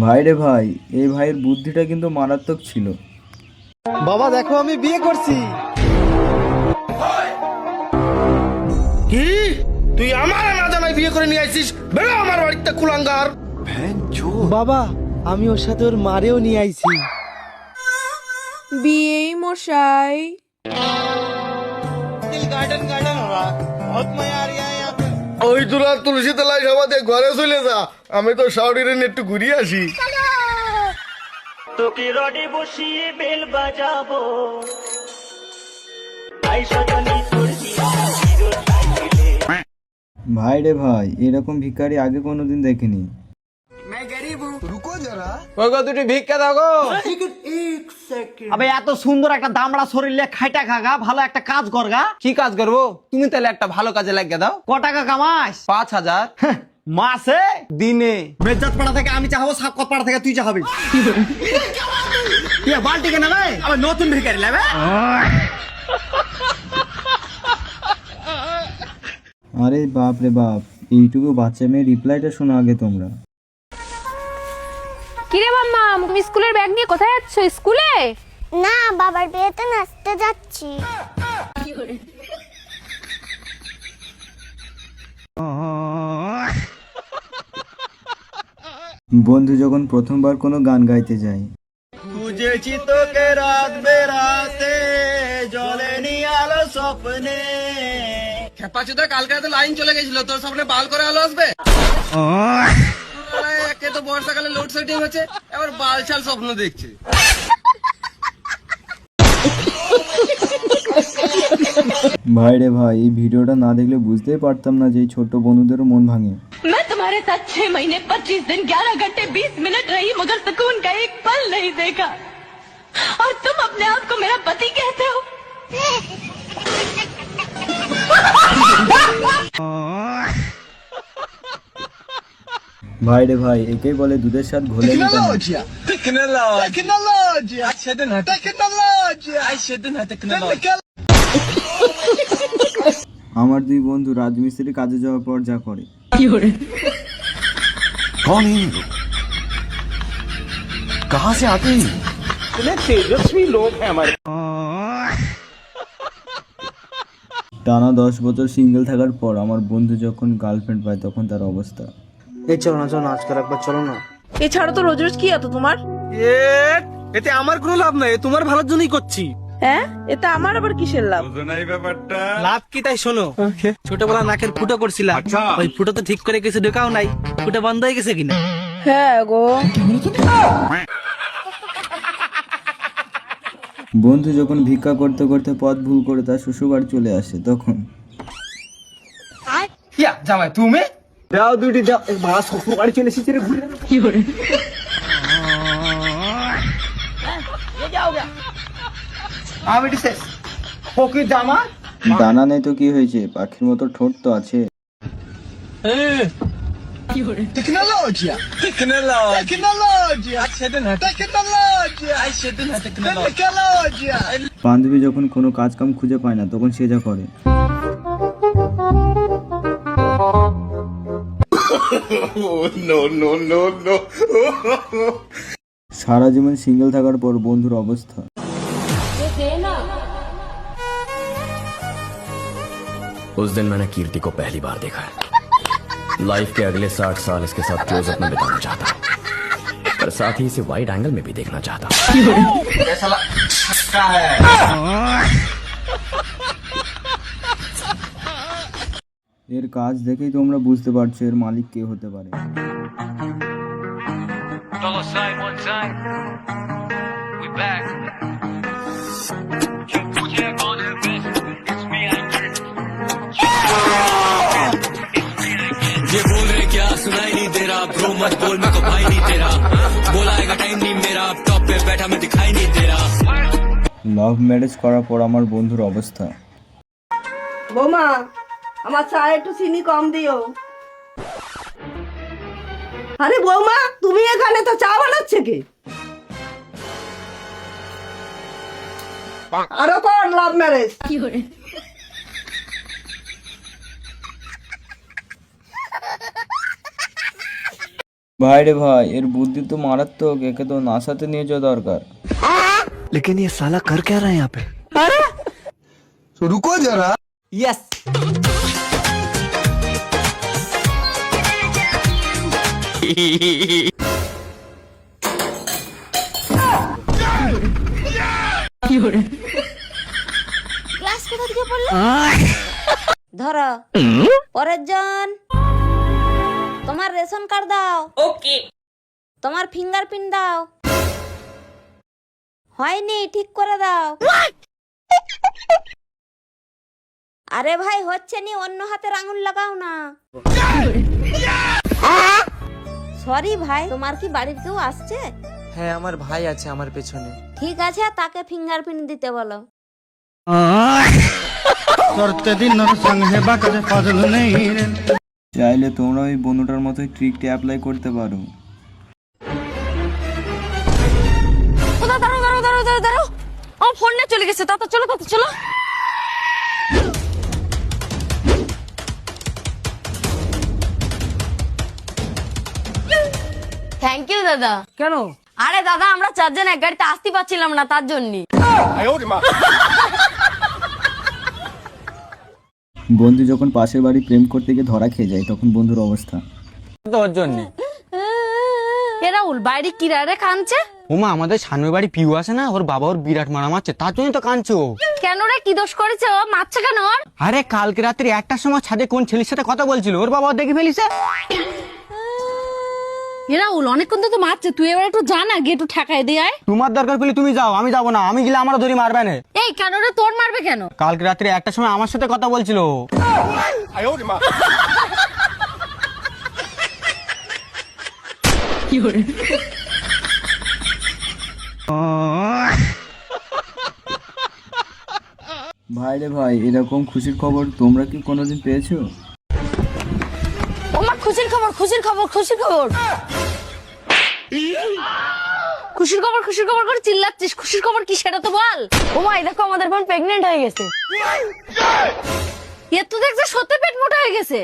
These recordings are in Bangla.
ভাই রে ভাই, এই ভাইয়ের বুদ্ধিটা কিন্তু মারাত্মক ছিল। বাবা দেখো আমি বিয়ে করছি। কি তুই আমার না জানাই বিয়ে করে নিয়ে আইছিস? বেরো আমার বাড়িতে কুলাঙ্গার। বাবা আমি ওর সাথে ওর মারেও নিয়ে আইছি। বিয়েই মশাই। ওই তোরা তুলসী তলায় সবাই ঘরে চলে যা, আমি তো শাওরিরে একটু ঘুরিয়ে আসি। তোকে রডে বসিয়ে বেল বাজাবো, আই সজনী তোর হিরো সাইকেলে। ভাই রে ভাই, এরকম ভিখারি আগে কোনোদিন দেখিনি। দুটি ভিক্ষা দাও গো। আবে এত সুন্দর একটা দামড়া শরীর নিয়ে খাইটা খাগা, ভালো একটা কাজ করগা। কি কাজ করবো? তুমি তাহলে একটা ভালো কাজে লাগিয়ে দাও। ক টাকা কামাস? 5,000 মাসে? দিনে। মেজাজ পাড়া থেকে আমি চাহাবো, সাবকত পাড়া থেকে তুই চাহাবি। ইয়া বালটি কেন রে? আবার নতুন ভিখারি লাগবে। আরে বাপ রে বাপ, এইটুকু বাচ্চা মেয়ে রিপ্লাইটা শোনো আগে তোমরা। কিরে মাম্মা, তুমি স্কুলের ব্যাগ নিয়ে কোথায় যাচ্ছ? স্কুলে? না, বাবার বিয়েতে নাচতে যাচ্ছি। বন্ধু যখন প্রথমবার কোনো গান গাইতে যায়, খুঁজেছি তোকে রাত বেরাতে, জ্বলেনি আলো স্বপ্নে। খেপাচুদা কালকে রাতে লাইন চলে গেছিল, তোর সামনে বাল করে আলো আসবে? একে তো বর্ষাকালে লোডশেডিং হচ্ছে, এবার বাল ছাল স্বপ্ন দেখছে। ভাই রে ভাই, এই ভিডিওটা না দেখলে বুঝতেই পারতাম না যে এই ছোট্ট বন্ধুদেরও মন ভাঙে। मैं तुम्हारे साथ 6 महीने 25 दिन 11 घंटे 20 मिनट रही, मगर सुकून का एक पल नहीं देखा, और तुम अपने आप को मेरा पति कहते हो। ভাই রে ভাই, একেই বলে দুধের স্বাদ ঘোলে মিটানো। আমার দুই বন্ধু রাজমিস্ত্রি কাজে যাওয়ার পর যা করে। টানা 10 বছর সিঙ্গেল থাকার পর আমার বন্ধু যখন গার্লফ্রেন্ড পায় তখন তার অবস্থা। এই চলো না আজকাল একবার চলো না। এছাড়া তো রোজ রোজ কি এত তোমার? এতে আমার কোনো লাভ নাই, তোমার ভালোর জন্যই করছি। হ্যাঁ, এটা আমার আবার কিসের লাভ? লাভ কি তাই শোনো। ছোটবেলা নাকের ফুটো করছিলাম, ওই ফুটো তো ঠিক করে কিছু ঢোকাও নাই, ফুটো বন্ধ হয়ে গেছে কিনা। হ্যাঁ গো। বন্ধু যখন ভিক্ষা করতে করতে পথ ভুল করে তার শ্বশুরবাড়ি চলে আসে তখন জামাই তুমি দাও দুটি দাও, মা শ্বশুর বাড়ি চলে এসেছে রে ঘুরে। আমি শেষ ফকির জামা। দানা নেই তো কি হয়েছে, পাখির মতো ঠোঁট তো আছে। বান্ধবী যখন কোনো কাজ কাম খুঁজে পায় না তখন সে যা করে। সারা জীবন সিঙ্গেল থাকার পর বন্ধুর অবস্থা। उस दिन मैंने कीर्ति को पहली बार देखा है। लाइफ के अगले 60 साल इसके साथ क्लोजअप में बिताना चाहता हूं, पर साथ ही इसे वाइड एंगल में भी देखना चाहता हूं। এর কাজ দেখেই তোমরা বুঝতে পারছো এর মালিক কে হতে পারে। ये बोल रहे क्या सुनाई नहीं दे रहा, ब्रो मत बोल मैं तो भाई नहीं तेरा, बोलाएगा टाइम नहीं मेरा, टॉप पे बैठा मैं दिखाई नहीं दे रहा। লাভ ম্যারেজ করার পর আমার বন্ধুর অবস্থা। বৌমা, আমার চা একটু চিনি কম দিও। আরে বৌমা, তুমি এখানে তো চা বানাচ্ছে কে? আরো কর লাভ ম্যারেজ। ভাই রে ভাই, এর বুদ্ধি তো মারাত্মক, একে তো নাসাতে নিয়ে যাওয়া দরকার। लेकिन ये साला कर क्या रहा है यहाँ पे? তো রুকো যারা। यस ক্লাস কোথা থেকে পড়লে? ধরো পরের জন, তোমার রেশন কার্ড দাও। ओके তোমার ফিঙ্গারপ্রিন্ট দাও। হয়নি, ঠিক করে দাও। আরে ভাই হচ্ছে নি, অন্য হাতের আঙুল লাগাও না। সরি ভাই, তোমার কি বাড়ির কেউ আসছে? হ্যাঁ আমার ভাই আছে আমার পেছনে। ঠিক আছে, তাকে ফিঙ্গারপ্রিন্ট দিতে বলো। চাইলে তোমরা ওই বন্ধুটার মতোই ট্রিকটি অ্যাপ্লাই করতে পারো। দাঁড়াও ও ফোন না চলে গেছে, তাতে চলো চলো। থ্যাংক ইউ দাদা। কেন? আরে দাদা আমরা চারজন এক গাড়িতে আসতে পারছিলাম না, তার জন্য। বন্ধু যখন পাশের বাড়ি প্রেম করতে গিয়ে ধরা খেয়ে যায়, তখন বন্ধুর অবস্থা। তোর জন্য এ রাহুল বাইরে কি রে কাঁদছে? ওমা আমাদের সামনের বাড়ি পিউ আছে না, ওর বাবা ওর বিরাট মারা মারছে, তার জন্য তো কাঁদছো। কেন রে, কি দোষ করেছে ও? মারছে কেন ওর? আরে কালকে রাত্রি 1টার সময় ছাদে কোন ছেলের সাথে কথা বলছিল, ওর বাবা ওর দেখে ফেলিছে। এ রাহুল অনেকক্ষণ তো মারছে, তুই এবার একটু যা না, গিয়ে একটু ঠেকাই দিয়ে আয়। তোমার দরকার পেলে তুমি যাও, আমি যাবো না, আমি গেলে আমারও ধরি মারবে না। এই কেন রে, তোর মারবে কেন? কালকে রাত্রি 1টার সময় আমার সাথে কথা বলছিল। ভাই রে ভাই, এরকম খুশির খবর তোমরা কি কোনোদিন পেয়েছো? ওমা খুশির খবর। খুশির খবর করে চিল্লাচ্ছিস, খুশির খবর কি সেটা তো বল। ওমা এই দেখো আমাদের বোন প্রেগনেন্ট হয়ে গেছে। এ তো দেখছে সত্যি পেট মোটা হয়ে গেছে।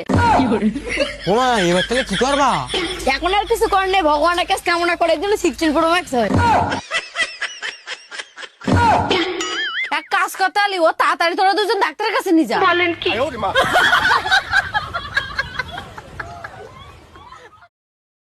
ওমা এবার তাহলে কি করবা? এখন আর কিছু করার নেই, ভগবানের কাছে কামনা করে দিলে 16 Pro Max হয়। এক কাজ করতে আলি, ও তাড়াতাড়ি তোরা দুজন ডাক্তারের কাছে নিয়ে যা। বলেন কি?